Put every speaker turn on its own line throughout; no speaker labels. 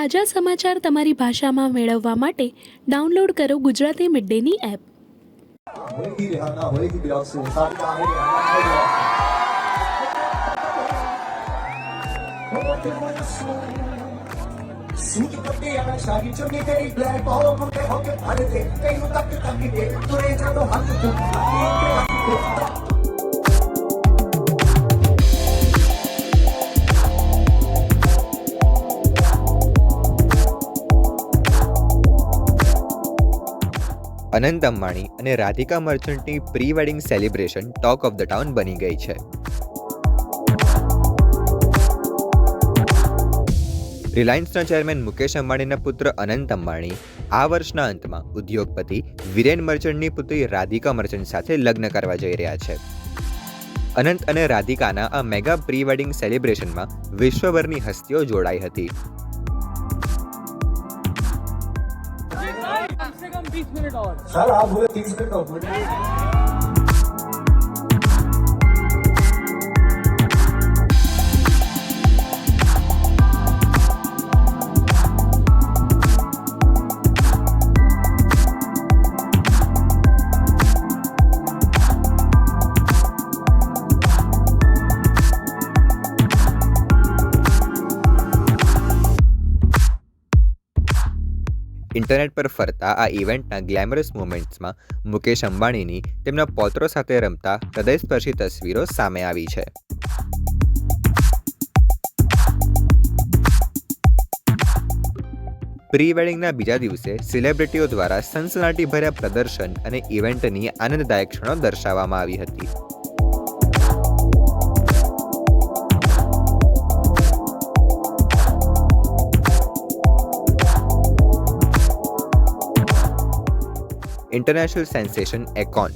તાજા સમાચાર તમારી ભાષામાં મેળવવા માટે ડાઉનલોડ કરો ગુજરાતી મિડ ડેની એપ.
અનંત અંબાણી અને રાધિકા મર્ચન્ટની pre wedding celebration talk of the town બની ગઈ છે. રિલાયન્સના ચેરમેન મુકેશ અંબાણીના પુત્ર અનંત અંબાણી આ વર્ષના અંતમાં ઉદ્યોગપતિ વિરેન મર્ચન્ટની પુત્રી રાધિકા મર્ચન્ટ સાથે લગ્ન કરવા જઈ રહ્યા છે. અનંત અને રાધિકાના આ મેગા પ્રી વેડિંગ સેલિબ્રેશનમાં વિશ્વભરની હસ્તીઓ જોડાઈ હતી.
कम से कम 20 मिनट और
सर आप बोले 30 मिनट और
ઇન્ટરનેટ પર ફરતા આ ઇવેન્ટના ગ્લેમરસ મોમેન્ટ્સમાં મુકેશ અંબાણીની તેમના પૌત્રો સાથે રમતા હૃદયસ્પર્શી તસવીરો સામે આવી છે. પ્રી વેડિંગના બીજા દિવસે સેલિબ્રિટીઓ દ્વારા સનસનાટીભર્યા પ્રદર્શન અને ઇવેન્ટની આનંદદાયક ક્ષણો દર્શાવવામાં આવી હતી. ઇન્ટરનેશનલ સેન્સેશન એકોન,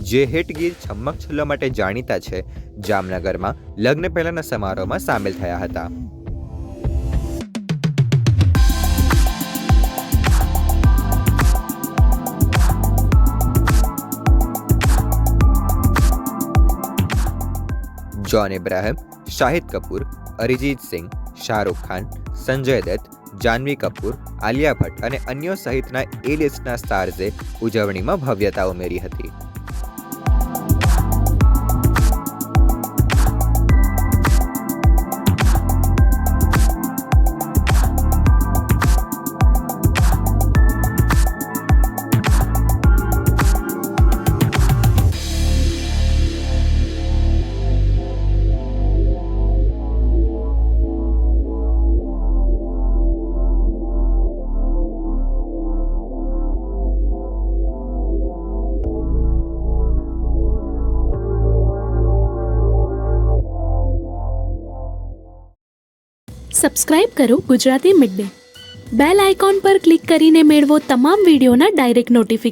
જે હિટ ગીત છમ્મક છલ્લો માટે જાણીતા છે, જામનગરમાં લગ્ન પહેલાના સમારોહમાં સામેલ થયા હતા. જોન અબ્રાહમ, શાહિદ કપૂર, અરિજીત સિંહ, શાહરૂખ ખાન, સંજય દત્ત, જાહ્નવી કપૂર, આલિયા ભટ્ટ અને અન્યો સહિતના એ લિસ્ટના સ્ટાર્સે ઉજવણીમાં ભવ્યતા ઉમેરી હતી.
સબસ્ક્રાઇબ કરો Gujarati mid day. Bell icon પર ક્લિક કરીને મેળવો તમામ વિડીયોના ડાયરેક્ટ નોટિફિકેશન.